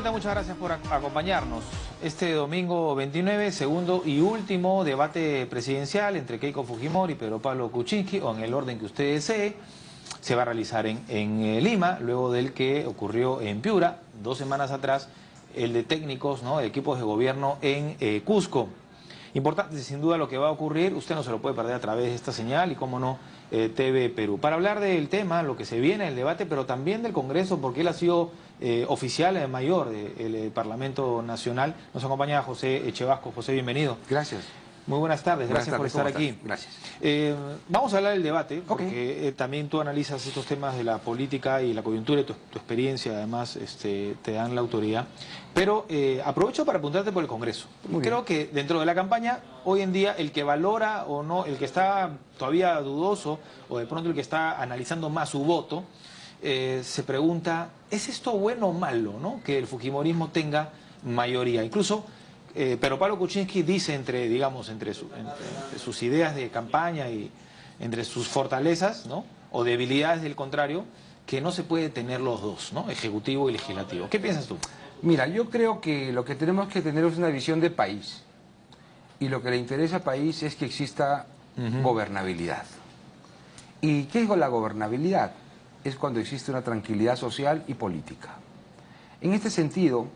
vuelta, muchas gracias por acompañarnos. Este domingo 29, segundo y último debate presidencial entre Keiko Fujimori y Pedro Pablo Kuczynski, o en el orden que usted desee, se va a realizar en Lima, luego del que ocurrió en Piura, 2 semanas atrás, el de técnicos, ¿no?, de equipos de gobierno en Cusco. Importante, sin duda, lo que va a ocurrir, usted no se lo puede perder a través de esta señal y, cómo no, TV Perú. Para hablar del tema, lo que se viene, el debate, pero también del Congreso, porque él ha sido oficial mayor del Parlamento Nacional, nos acompaña José Echevasco. José, bienvenido. Gracias. Muy buenas tardes, gracias por estar aquí. Gracias. Vamos a hablar del debate, porque también tú analizas estos temas de la política y la coyuntura, y tu experiencia además te dan la autoridad. Pero aprovecho para preguntarte por el Congreso. Creo que dentro de la campaña, hoy en día, el que valora o no, el que está todavía dudoso, o de pronto el que está analizando más su voto, se pregunta, ¿es esto bueno o malo, ¿no?, que el fujimorismo tenga mayoría? Incluso pero Pablo Kuczynski dice, entre sus ideas de campaña y entre sus fortalezas, ¿no?, o debilidades del contrario, que no se puede tener los dos, ¿no?, ejecutivo y legislativo. ¿Qué piensas tú? Mira, yo creo que lo que tenemos que tener es una visión de país. Y lo que le interesa al país es que exista gobernabilidad. ¿Y qué es la gobernabilidad? Es cuando existe una tranquilidad social y política. En este sentido,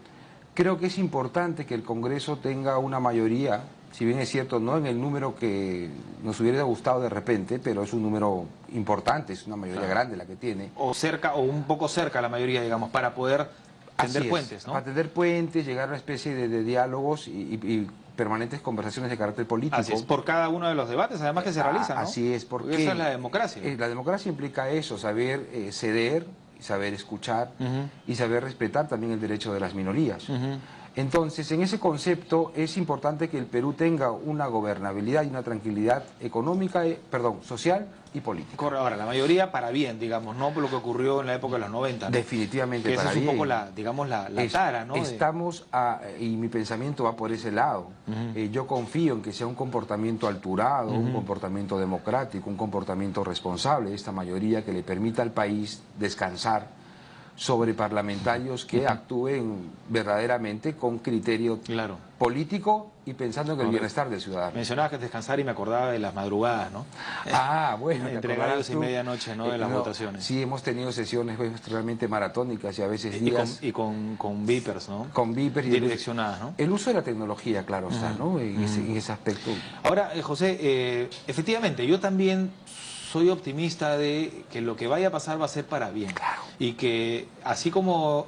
creo que es importante que el Congreso tenga una mayoría, si bien es cierto, no en el número que nos hubiera gustado de repente, pero es un número importante, es una mayoría grande la que tiene. O cerca, o un poco cerca la mayoría, digamos, para poder tender puentes, ¿no? Para tender puentes, llegar a una especie de diálogos y permanentes conversaciones de carácter político. Así es, por cada uno de los debates, además, que se realizan, ¿no? Así es, porque esa es la democracia. La democracia implica eso, saber ceder, saber escuchar y saber respetar también el derecho de las minorías. Entonces, en ese concepto es importante que el Perú tenga una gobernabilidad y una tranquilidad económica, social y política. Ahora, la mayoría para bien, digamos, no por lo que ocurrió en la época de los 90, ¿no? Definitivamente que para esa es bien. un poco la tara, ¿no? Y mi pensamiento va por ese lado. Yo confío en que sea un comportamiento alturado, un comportamiento democrático, un comportamiento responsable de esta mayoría que le permita al país descansar sobre parlamentarios que actúen verdaderamente con criterio político y pensando en el bienestar del ciudadano. Mencionabas que descansar y me acordaba de las madrugadas, ¿no? Bueno. Entre gallos y medianoche, ¿no?, de las votaciones. Sí, hemos tenido sesiones realmente maratónicas y a veces días... Y con vipers, ¿no? Con vipers. Direccionadas, ¿no? El uso de la tecnología, claro está, ¿no? En ese aspecto. Ahora, José, efectivamente, yo también soy optimista de que lo que vaya a pasar va a ser para bien. Claro. Y que, así como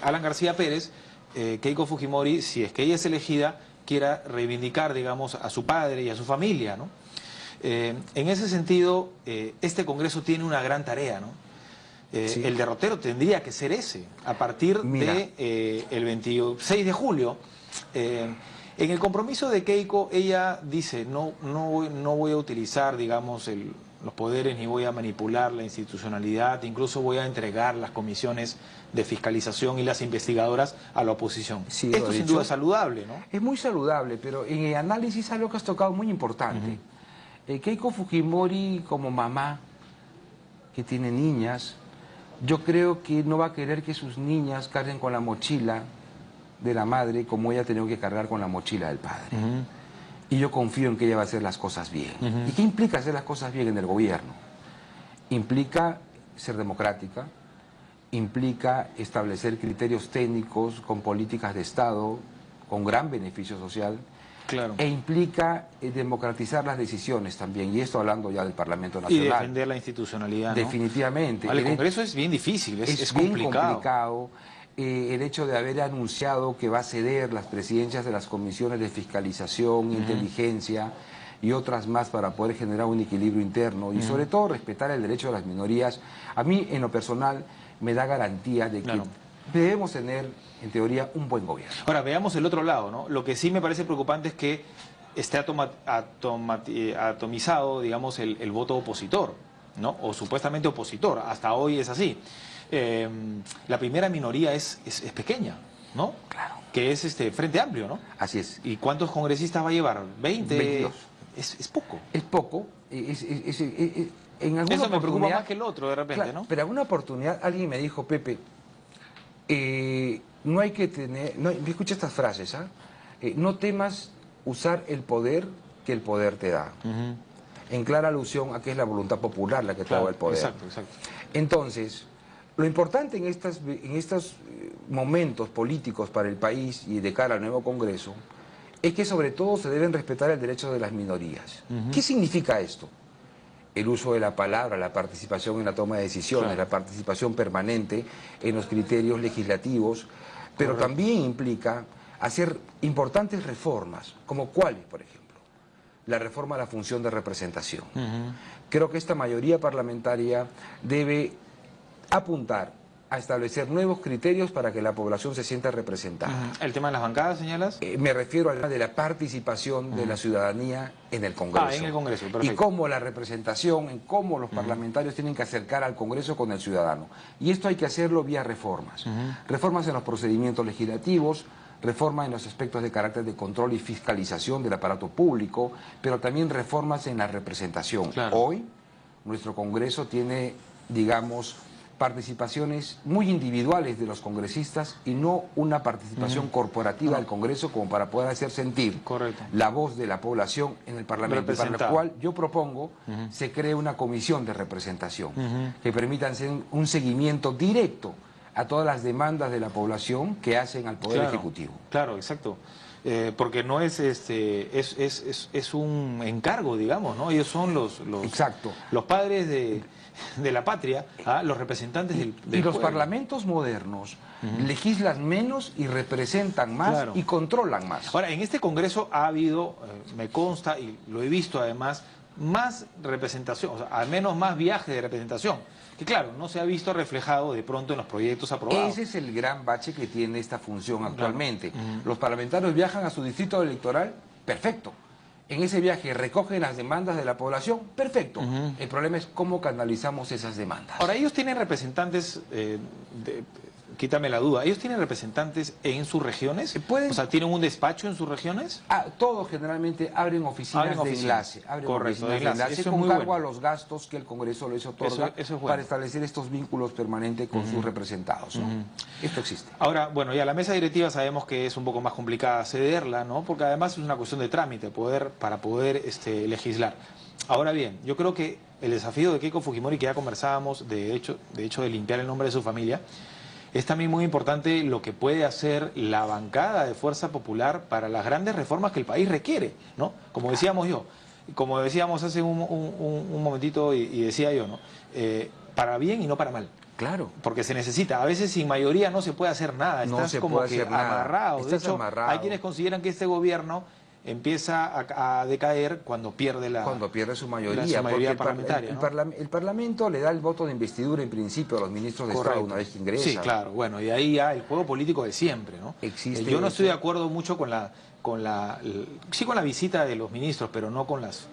Alan García Pérez, Keiko Fujimori, si es que ella es elegida, quiera reivindicar, digamos, a su padre y a su familia, ¿no? En ese sentido, este Congreso tiene una gran tarea, ¿no? Sí. El derrotero tendría que ser ese, a partir de el 26 de julio. En el compromiso de Keiko, ella dice, no voy a utilizar, digamos, los poderes, ni voy a manipular la institucionalidad, incluso voy a entregar las comisiones de fiscalización y las investigadoras a la oposición. Sí, esto sin duda es saludable, ¿no? Es muy saludable, pero en el análisis algo que has tocado muy importante. Keiko Fujimori, como mamá que tiene niñas, yo creo que no va a querer que sus niñas carguen con la mochila de la madre como ella ha tenido que cargar con la mochila del padre. Y yo confío en que ella va a hacer las cosas bien. ¿Y qué implica hacer las cosas bien en el gobierno? Implica ser democrática, implica establecer criterios técnicos con políticas de Estado, con gran beneficio social, e implica democratizar las decisiones también, y esto hablando ya del Parlamento Nacional. Y defender la institucionalidad, ¿no? Definitivamente. El Congreso es bien difícil, es complicado. Bien complicado. El hecho de haber anunciado que va a ceder las presidencias de las comisiones de fiscalización, inteligencia y otras más para poder generar un equilibrio interno y sobre todo respetar el derecho de las minorías, a mí en lo personal me da garantía de que debemos tener, en teoría, un buen gobierno. Ahora, veamos el otro lado, ¿no? Lo que sí me parece preocupante es que esté atomizado, digamos, el voto opositor, ¿no? O supuestamente opositor, hasta hoy es así. La primera minoría es pequeña, ¿no? Claro. Que es Frente Amplio, ¿no? Así es. ¿Y cuántos congresistas va a llevar? ¿20? 22. Es poco. Es poco. En eso me preocupa más que el otro, de repente, claro, ¿no? Pero en alguna oportunidad alguien me dijo, Pepe, no hay que tener, no, escucha estas frases, ¿ah? No temas usar el poder que el poder te da. En clara alusión a que es la voluntad popular la que te da el poder. Exacto, exacto. Entonces, lo importante en estos momentos políticos para el país y de cara al nuevo Congreso es que sobre todo se deben respetar el derecho de las minorías. ¿Qué significa esto? El uso de la palabra, la participación en la toma de decisiones, la participación permanente en los criterios legislativos, pero también implica hacer importantes reformas, como cuáles, por ejemplo. La reforma a la función de representación. Creo que esta mayoría parlamentaria debe apuntar a establecer nuevos criterios para que la población se sienta representada. ¿El tema de las bancadas, señalas? Me refiero al tema de la participación de la ciudadanía en el Congreso. En el Congreso, perfecto. Y cómo la representación, en cómo los parlamentarios tienen que acercar al Congreso con el ciudadano. Y esto hay que hacerlo vía reformas. Reformas en los procedimientos legislativos, reformas en los aspectos de carácter de control y fiscalización del aparato público, pero también reformas en la representación. Hoy, nuestro Congreso tiene, digamos, participaciones muy individuales de los congresistas y no una participación corporativa del Congreso como para poder hacer sentir la voz de la población en el Parlamento, para lo cual yo propongo se cree una comisión de representación que permita hacer un seguimiento directo a todas las demandas de la población que hacen al Poder Ejecutivo. Claro, exacto. Porque no es es un encargo, digamos, ¿no? Ellos son los padres de la patria, los representantes del y los pueblo. Parlamentos modernos legislan menos y representan más y controlan más. Ahora, en este Congreso ha habido, me consta y lo he visto además, más representación, o sea, al menos más viaje de representación, que claro, no se ha visto reflejado de pronto en los proyectos aprobados. Ese es el gran bache que tiene esta función actualmente. Los parlamentarios viajan a su distrito electoral, perfecto. En ese viaje recogen las demandas de la población, perfecto. El problema es cómo canalizamos esas demandas. Ahora, ellos tienen representantes, quítame la duda, ¿ellos tienen representantes en sus regiones? O sea, ¿tienen un despacho en sus regiones? Todos generalmente abren oficinas de enlace. Correcto, de enlace. Con cargo a los gastos que el Congreso les otorga para establecer estos vínculos permanentes con sus representados, ¿no? Esto existe. Ahora, bueno, ya la mesa directiva sabemos que es un poco más complicada cederla, ¿no? Porque además es una cuestión de trámite para poder legislar. Ahora bien, yo creo que el desafío de Keiko Fujimori, que ya conversábamos, de hecho de limpiar el nombre de su familia, es también muy importante lo que puede hacer la bancada de Fuerza Popular para las grandes reformas que el país requiere, ¿no? Como decíamos como decíamos hace un momentito y decía yo, ¿no? Para bien y no para mal. Claro. Porque se necesita. A veces sin mayoría no se puede hacer nada. Estás como que amarrado. De hecho, hay quienes consideran que este gobierno empieza a decaer cuando pierde su mayoría parlamentaria. El Parlamento le da el voto de investidura en principio a los ministros de Estado una vez que ingresan. Sí, claro. Bueno, y ahí ya el juego político de siempre, ¿no? Yo no estoy de acuerdo mucho con la visita de los ministros, pero no con las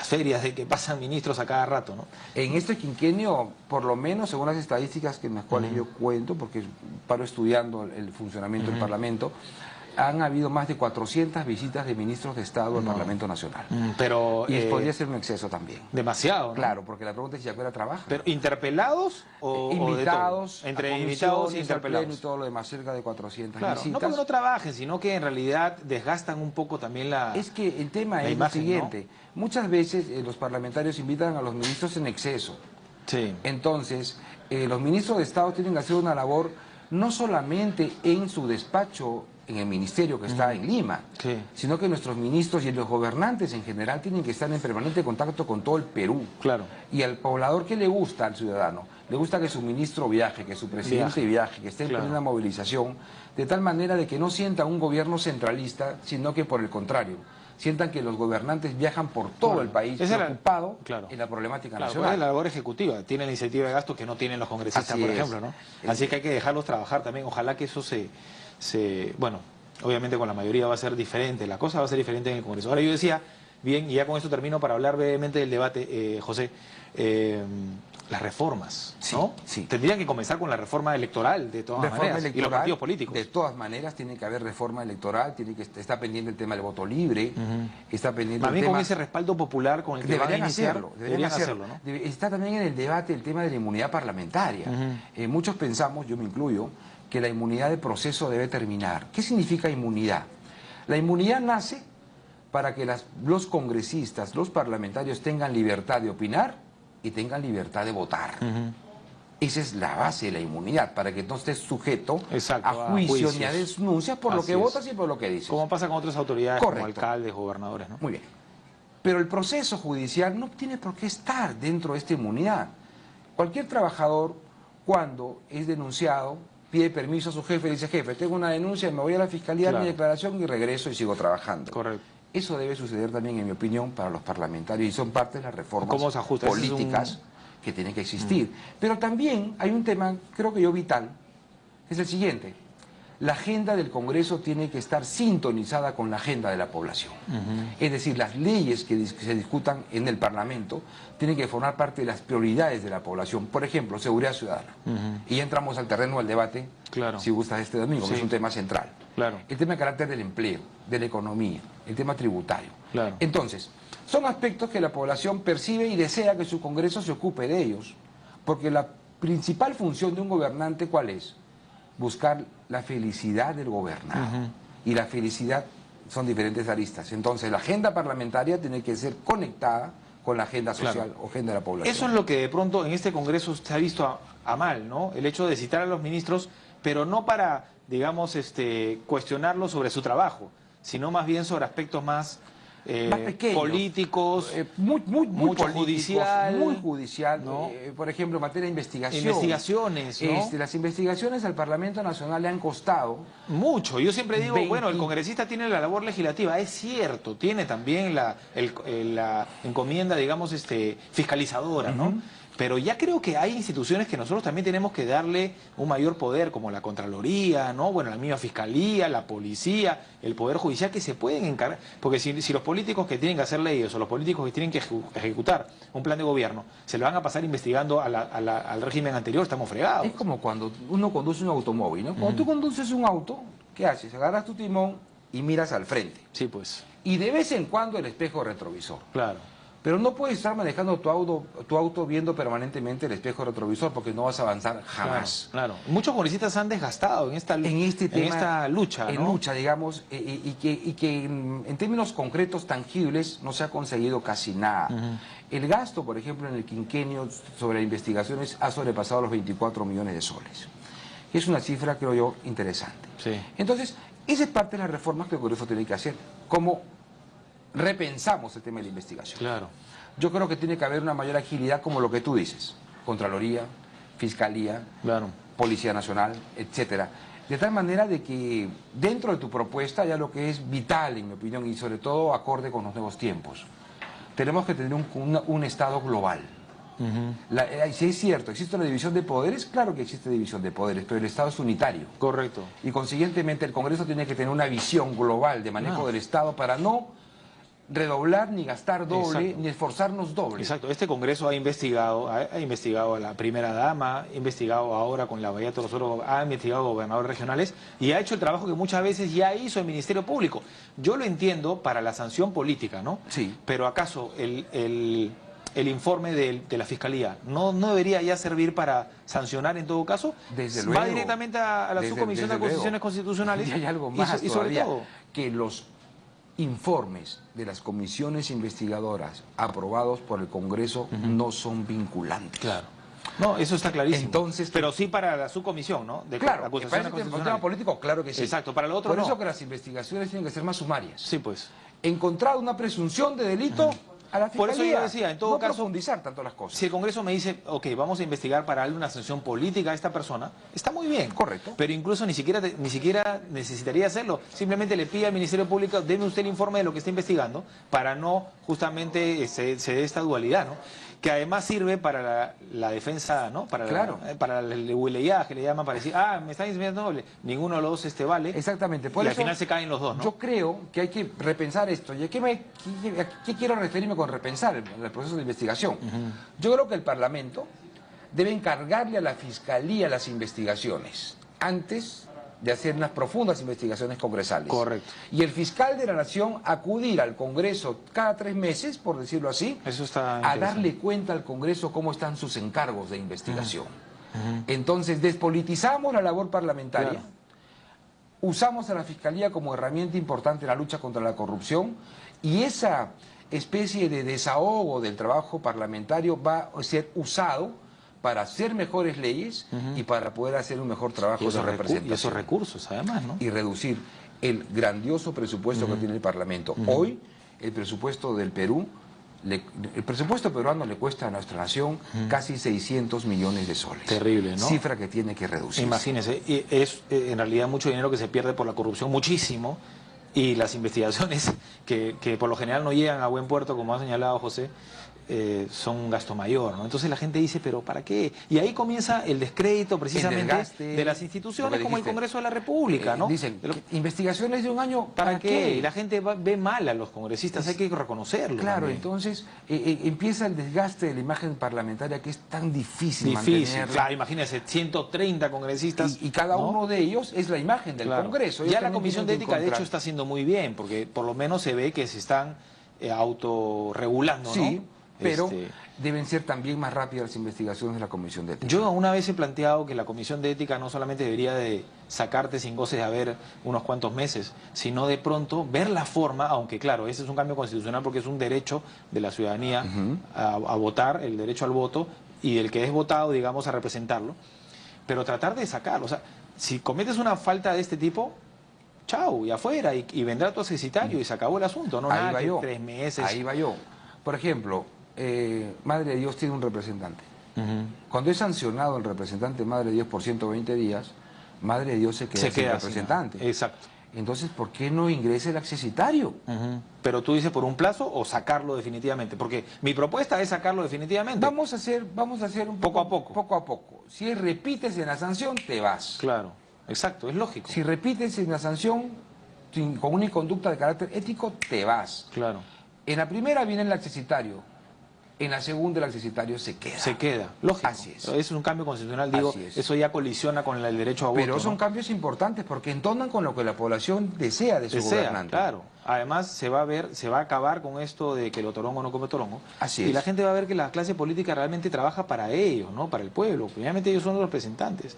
ferias de que pasan ministros a cada rato, ¿no? En este quinquenio, por lo menos según las estadísticas en las cuales yo cuento, porque paro estudiando el funcionamiento del Parlamento, han habido más de 400 visitas de ministros de Estado al Parlamento Nacional. Y podría ser un exceso también. Demasiado, ¿no? Claro, porque la pregunta es si afuera trabaja. ¿Pero interpelados o invitados? Entre invitados e interpelados. Y todo lo demás, cerca de 400 visitas. No porque no trabajen, sino que en realidad desgastan un poco también la Es que el tema es lo siguiente. ¿No? Muchas veces los parlamentarios invitan a los ministros en exceso. Sí. Entonces, los ministros de Estado tienen que hacer una labor no solamente en su despacho, en el ministerio que está en Lima, sino que nuestros ministros y los gobernantes en general tienen que estar en permanente contacto con todo el Perú. Claro. Y al poblador, ¿qué le gusta al ciudadano? Le gusta que su ministro viaje, que su presidente viaje, que esté en plena movilización, de tal manera de que no sienta un gobierno centralista, sino que por el contrario, sientan que los gobernantes viajan por todo el país preocupado en la problemática nacional. Es la labor ejecutiva, tienen la iniciativa de gasto que no tienen los congresistas, por ejemplo, ¿no? Así que hay que dejarlos trabajar también. Ojalá que eso bueno, obviamente con la mayoría va a ser diferente, la cosa va a ser diferente en el Congreso. Ahora yo decía, bien, y ya con esto termino para hablar brevemente del debate, José, las reformas, ¿no? Tendrían que comenzar con la reforma electoral, de todas maneras, y los partidos políticos. De todas maneras, tiene que haber reforma electoral, está pendiente el tema del voto libre, está pendiente también con ese respaldo popular con el que deberían hacerlo, ¿no? Está también en el debate el tema de la inmunidad parlamentaria. Muchos pensamos, yo me incluyo, que la inmunidad de proceso debe terminar. ¿Qué significa inmunidad? La inmunidad nace para que los congresistas, los parlamentarios tengan libertad de opinar y tengan libertad de votar. Esa es la base de la inmunidad, para que no estés sujeto a juicio ni a denuncias por lo que votas y por lo que dices. Como pasa con otras autoridades, correcto, como alcaldes, gobernadores, ¿no? Muy bien. Pero el proceso judicial no tiene por qué estar dentro de esta inmunidad. Cualquier trabajador, cuando es denunciado, pide permiso a su jefe y dice: jefe, tengo una denuncia, me voy a la fiscalía, mi declaración y regreso y sigo trabajando. Correcto. Eso debe suceder también, en mi opinión, para los parlamentarios, y son parte de las reformas políticas que tienen que existir. Pero también hay un tema, creo que yo vital, que es el siguiente: la agenda del Congreso tiene que estar sintonizada con la agenda de la población. Es decir, las leyes que se discutan en el Parlamento tienen que formar parte de las prioridades de la población. Por ejemplo, seguridad ciudadana. Y entramos al terreno del debate, si gustas, este domingo, que es un tema central. El tema de carácter del empleo, de la economía, el tema tributario. Entonces, son aspectos que la población percibe y desea que su Congreso se ocupe de ellos. Porque la principal función de un gobernante, ¿cuál es? Buscar la felicidad del gobernado. Y la felicidad son diferentes aristas. Entonces, la agenda parlamentaria tiene que ser conectada con la agenda social o agenda de la población. Eso es lo que de pronto en este Congreso se ha visto a mal, ¿no? El hecho de citar a los ministros, pero no para, digamos, cuestionarlos sobre su trabajo, sino más bien sobre aspectos más pequeños, políticos, muy judicial, muy judicial, ¿no? Por ejemplo, en materia de investigación. Investigaciones, ¿no? Las investigaciones al Parlamento Nacional le han costado mucho. Yo siempre digo, bueno, el congresista tiene la labor legislativa, es cierto, tiene también la encomienda, digamos, fiscalizadora, ¿no? Pero ya creo que hay instituciones que nosotros también tenemos que darle un mayor poder, como la Contraloría, ¿no? Bueno, la misma Fiscalía, la Policía, el Poder Judicial, que se pueden encargar. Porque si los políticos que tienen que hacer leyes o los políticos que tienen que ejecutar un plan de gobierno se lo van a pasar investigando al régimen anterior, estamos fregados. Es como cuando uno conduce un automóvil, ¿no? Cuando tú conduces un auto, ¿qué haces? Agarras tu timón y miras al frente. Sí, pues. Y de vez en cuando el espejo retrovisor. Claro. Pero no puedes estar manejando tu auto viendo permanentemente el espejo retrovisor, porque no vas a avanzar jamás. Claro. Muchos congresistas se han desgastado en esta lucha, En ¿no? lucha, digamos, y que en términos concretos, tangibles, no se ha conseguido casi nada. El gasto, por ejemplo, en el quinquenio sobre investigaciones ha sobrepasado los 24 millones de soles. Es una cifra, creo yo, interesante. Sí. Entonces, esa es parte de las reformas que el Congreso tiene que hacer. Como repensamos el tema de la investigación. Claro. Yo creo que tiene que haber una mayor agilidad, como lo que tú dices: Contraloría, Fiscalía, Policía Nacional, etcétera. De tal manera de que dentro de tu propuesta haya lo que es vital, en mi opinión, y sobre todo acorde con los nuevos tiempos. Tenemos que tener un Estado global. Si es cierto, ¿existe una división de poderes? Claro que existe división de poderes, pero el Estado es unitario. Correcto. Y consiguientemente el Congreso tiene que tener una visión global de manejo del Estado para no redoblar, ni gastar doble, ni esforzarnos doble. Exacto. Este Congreso ha investigado a la primera dama, ha investigado ahora con la Bahía Torosoro, ha investigado a gobernadores regionales y ha hecho el trabajo que muchas veces ya hizo el Ministerio Público. Yo lo entiendo para la sanción política, ¿no? Sí. Pero ¿acaso el informe de la Fiscalía no debería ya servir para sancionar en todo caso? Desde luego. Va directamente a la Subcomisión de Acusaciones Constitucionales. Y hay algo más y sobre todo que los informes de las comisiones investigadoras aprobados por el Congreso no son vinculantes. Claro. No, eso está clarísimo. Entonces, pero sí para la subcomisión, ¿no? Claro, acusaciones para el tema político, claro que sí. Exacto, para lo otro por no. eso que las investigaciones tienen que ser más sumarias. Sí, pues. Encontrado una presunción de delito, a la Fiscalía. Por eso yo decía, en todo no caso, profundizar tanto las cosas. Si el Congreso me dice, ok, vamos a investigar para darle una sanción política a esta persona, está muy bien. Correcto. Pero incluso ni siquiera necesitaría hacerlo. Simplemente le pide al Ministerio Público, deme usted el informe de lo que está investigando, para no justamente se dé esta dualidad, ¿no? Que además sirve para la defensa, ¿no? Para el hueleaje, le llaman, para decir, me están investigando, ninguno de los dos vale. Exactamente. Y al final se caen los dos, ¿no? Yo creo que hay que repensar esto. ¿Y a qué quiero referirme con repensar el proceso de investigación? Yo creo que el Parlamento debe encargarle a la Fiscalía las investigaciones antes de hacer unas profundas investigaciones congresales. Correcto. Y el fiscal de la Nación acudir al Congreso cada 3 meses, por decirlo así, Eso está a darle cuenta al Congreso cómo están sus encargos de investigación. Entonces, despolitizamos la labor parlamentaria, Claro. usamos a la Fiscalía como herramienta importante en la lucha contra la corrupción, y esa especie de desahogo del trabajo parlamentario va a ser usado para hacer mejores leyes y para poder hacer un mejor trabajo de representación. Y esos recursos, además, ¿no? Y reducir el grandioso presupuesto que tiene el Parlamento. Hoy, el presupuesto del Perú, el presupuesto peruano le cuesta a nuestra nación casi 600 millones de soles. Terrible, ¿no? Cifra que tiene que reducirse. Imagínense, y es en realidad mucho dinero que se pierde por la corrupción, muchísimo, y las investigaciones que por lo general no llegan a buen puerto, como ha señalado José, son un gasto mayor, ¿no? Entonces la gente dice, ¿pero para qué? Y ahí comienza el descrédito precisamente de las instituciones como el Congreso de la República, ¿no? Dicen, investigaciones de un año, ¿para qué? Y la gente ve mal a los congresistas, hay que reconocerlo. Claro, también. entonces empieza el desgaste de la imagen parlamentaria, que es tan difícil Difícil, mantenerla. claro, imagínense, 130 congresistas. Y cada ¿no? uno de ellos es la imagen del Claro. Congreso. Ellos Ya la también Comisión de tienen que Ética, de hecho, encontrar. está haciendo muy bien, porque por lo menos se ve que se están autorregulando, Sí, ¿no? pero deben ser también más rápidas las investigaciones de la Comisión de Ética. Yo una vez he planteado que la Comisión de Ética no solamente debería de sacarte sin goces de haber unos cuantos meses, sino de pronto ver la forma, aunque claro, ese es un cambio constitucional porque es un derecho de la ciudadanía a votar, el derecho al voto, y el que es votado, digamos, a representarlo, pero tratar de sacarlo. O sea, si cometes una falta de este tipo, chau, y afuera, y vendrá tu asesitario y se acabó el asunto, ¿no? Ahí Nada va que yo. 3 meses. Ahí va yo. Por ejemplo, Madre de Dios tiene un representante. Cuando es sancionado el representante Madre de Dios por 120 días, Madre de Dios se queda sin representante. Exacto. Entonces, ¿por qué no ingresa el accesitario? Pero tú dices por un plazo o sacarlo definitivamente, porque mi propuesta es sacarlo definitivamente. Vamos a hacer un Poco a poco. Poco a poco. Si repites en la sanción, te vas. Claro, exacto, es lógico. Si repites en la sanción con una conducta de carácter ético, te vas. Claro. En la primera viene el accesitario. En la segunda el accesitario se queda. Se queda, lógico. Así es. Eso es un cambio constitucional, digo, Así es. eso ya colisiona con el derecho a voto. Pero son ¿no? cambios importantes porque entonan con lo que la población desea de su gobernante. Claro. Además se va a acabar con esto de que lo torongo no come torongo. Así y es. la gente va a ver que la clase política realmente trabaja para ellos, ¿no? Para el pueblo. Obviamente ellos son los representantes.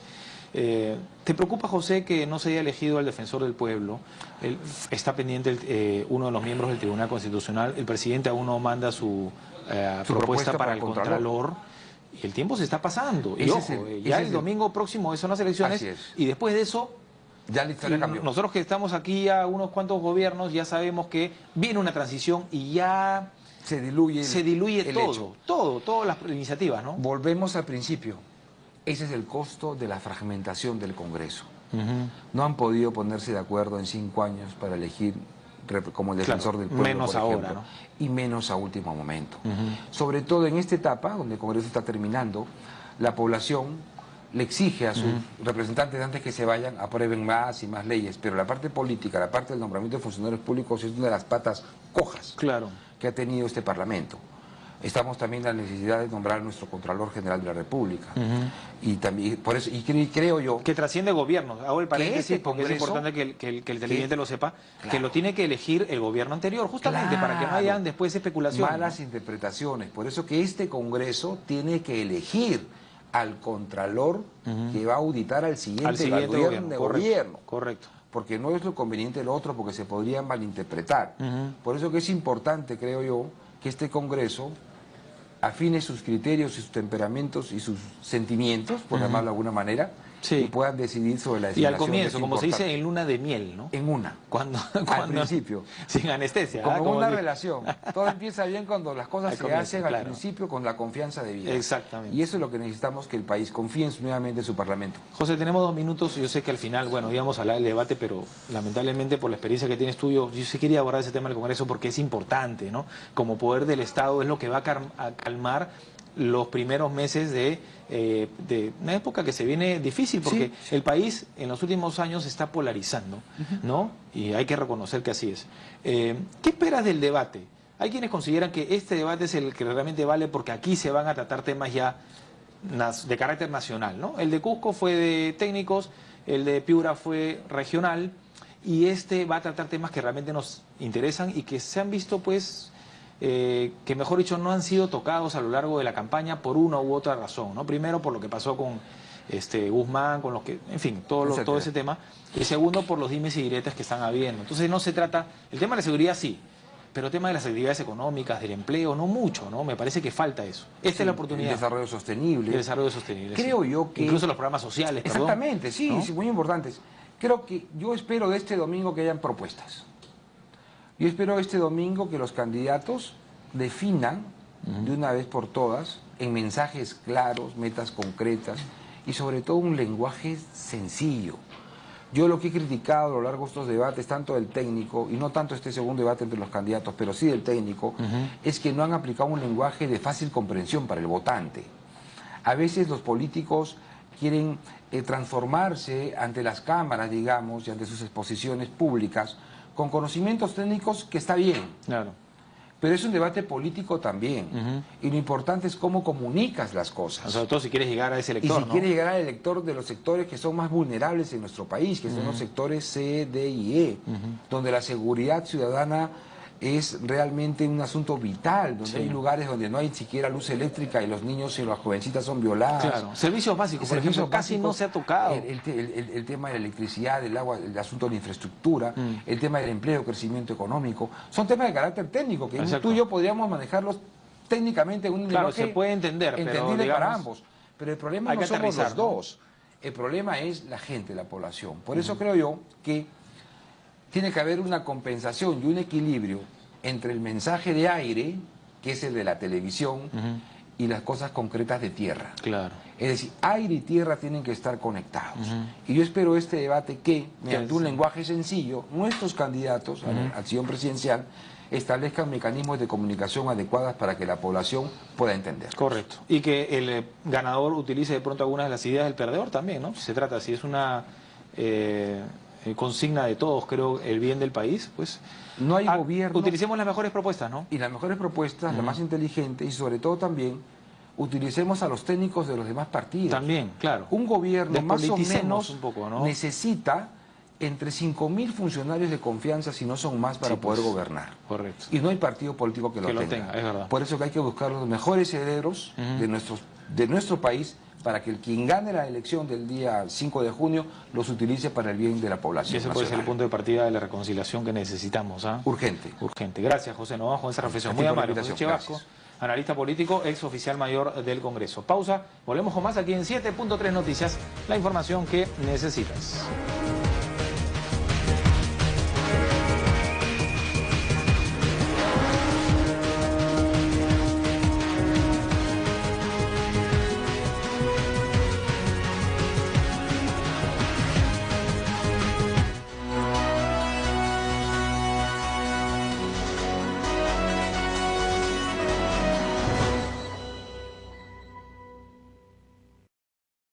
¿Te preocupa, José, que no se haya elegido al defensor del pueblo? Está pendiente uno de los miembros del Tribunal Constitucional. El presidente aún no manda su propuesta para el Contralor. Y el tiempo se está pasando. Y ojo, ya el domingo próximo son las elecciones. Así es. Y después de eso, Ya la historia cambió. nosotros que estamos aquí ya unos cuantos gobiernos, ya sabemos que viene una transición y ya se diluye el todo, hecho. todas las iniciativas, ¿no? Volvemos al principio. Ese es el costo de la fragmentación del Congreso. No han podido ponerse de acuerdo en 5 años para elegir como el defensor del pueblo, menos por ejemplo, ahora, ¿no? Y menos a último momento. Sobre todo en esta etapa, donde el Congreso está terminando, la población le exige a sus representantes antes que se vayan, aprueben más y más leyes, pero la parte política, la parte del nombramiento de funcionarios públicos es una de las patas cojas que ha tenido este Parlamento. Estamos también en la necesidad de nombrar a nuestro Contralor General de la República. Y también por eso, creo yo... Que trasciende gobiernos. Hago el paréntesis porque es importante que el televidente lo sepa, que lo tiene que elegir el gobierno anterior, justamente para que no hayan después especulaciones. Malas interpretaciones. Por eso que este Congreso tiene que elegir al Contralor que va a auditar al siguiente gobierno. Correcto. Porque no es lo conveniente lo otro, porque se podría malinterpretar. Por eso que es importante, creo yo, que este Congreso afine sus criterios y sus temperamentos y sus sentimientos, por llamarlo de alguna manera, y puedan decidir sobre la designación. Y al comienzo, como se dice, en luna de miel, ¿no? En una. Cuando al principio. Sin anestesia. Como una relación. Todo empieza bien cuando las cosas se hacen al principio con la confianza debida. Exactamente. Y eso es lo que necesitamos, que el país confíe nuevamente en su Parlamento. José, tenemos 2 minutos. Yo sé que al final, bueno, íbamos a hablar del debate, pero lamentablemente por la experiencia que tienes tú, yo sí quería abordar ese tema del Congreso porque es importante, ¿no? Como poder del Estado es lo que va a calmar los primeros meses de una época que se viene difícil porque el país en los últimos años se está polarizando, ¿no? Y hay que reconocer que así es. ¿Qué esperas del debate? Hay quienes consideran que este debate es el que realmente vale porque aquí se van a tratar temas ya de carácter nacional, ¿no? El de Cusco fue de técnicos, el de Piura fue regional y este va a tratar temas que realmente nos interesan y que se han visto pues que mejor dicho no han sido tocados a lo largo de la campaña por una u otra razón, ¿no? Primero por lo que pasó con Guzmán, con los que, en fin, todo ese tema. Y segundo por los dimes y diretes que están habiendo. Entonces no se trata, el tema de la seguridad sí, pero el tema de las actividades económicas, del empleo, no mucho, ¿no? Me parece que falta eso. Esta es la oportunidad. El desarrollo sostenible. El desarrollo sostenible. Creo sí. yo que... Incluso los programas sociales, Exactamente, perdón, sí, ¿no? sí, muy importantes. Creo que yo espero de este domingo que hayan propuestas. Yo espero este domingo que los candidatos definan de una vez por todas, en mensajes claros, metas concretas y sobre todo un lenguaje sencillo. Yo lo que he criticado a lo largo de estos debates, tanto del técnico, y no tanto este segundo debate entre los candidatos, pero sí del técnico, es que no han aplicado un lenguaje de fácil comprensión para el votante. A veces los políticos quieren transformarse ante las cámaras, digamos, y ante sus exposiciones públicas, con conocimientos técnicos que está bien. Claro. Pero es un debate político también. Y lo importante es cómo comunicas las cosas. Sobre todo si quieres llegar a ese elector, y si quieres llegar al elector de los sectores que son más vulnerables en nuestro país, que son los sectores C, D y E, donde la seguridad ciudadana es realmente un asunto vital, donde hay lugares donde no hay siquiera luz eléctrica y los niños y las jovencitas son violadas. Claro. Servicios básicos, por ejemplo, casi no se ha tocado. El tema de la electricidad, el agua, el asunto de la infraestructura, el tema del empleo, crecimiento económico, son temas de carácter técnico, que tú y yo podríamos manejarlos técnicamente en un lenguaje se puede entender, entendible pero, digamos, para ambos. Pero el problema no somos los dos, el problema es la gente, la población. Por eso creo yo que tiene que haber una compensación y un equilibrio entre el mensaje de aire, que es el de la televisión, y las cosas concretas de tierra. Claro. Es decir, aire y tierra tienen que estar conectados. Y yo espero este debate que, mediante un lenguaje sencillo, nuestros candidatos al sillón presidencial establezcan mecanismos de comunicación adecuadas para que la población pueda entender. Correcto. Y que el ganador utilice de pronto algunas de las ideas del perdedor también, ¿no? Si se trata, si es una consigna de todos, creo, el bien del país, pues... No hay gobierno... Utilicemos las mejores propuestas, ¿no? Y las mejores propuestas, las más inteligentes, y sobre todo también utilicemos a los técnicos de los demás partidos. También, claro. Un gobierno más o menos un poco, ¿no? necesita entre 5.000 funcionarios de confianza, si no son más, para poder gobernar. Correcto. Y no hay partido político que lo tenga. Es verdad. Por eso que hay que buscar los mejores herederos de nuestro país, para que quien gane la elección del día 5 de junio los utilice para el bien de la población. Y ese puede ser el punto de partida de la reconciliación que necesitamos. Urgente. Urgente. Gracias, José. Nos vamos con esa reflexión. Muy amable. José Chevasco, analista político, ex oficial mayor del Congreso. Pausa. Volvemos con más aquí en 7.3 Noticias. La información que necesitas.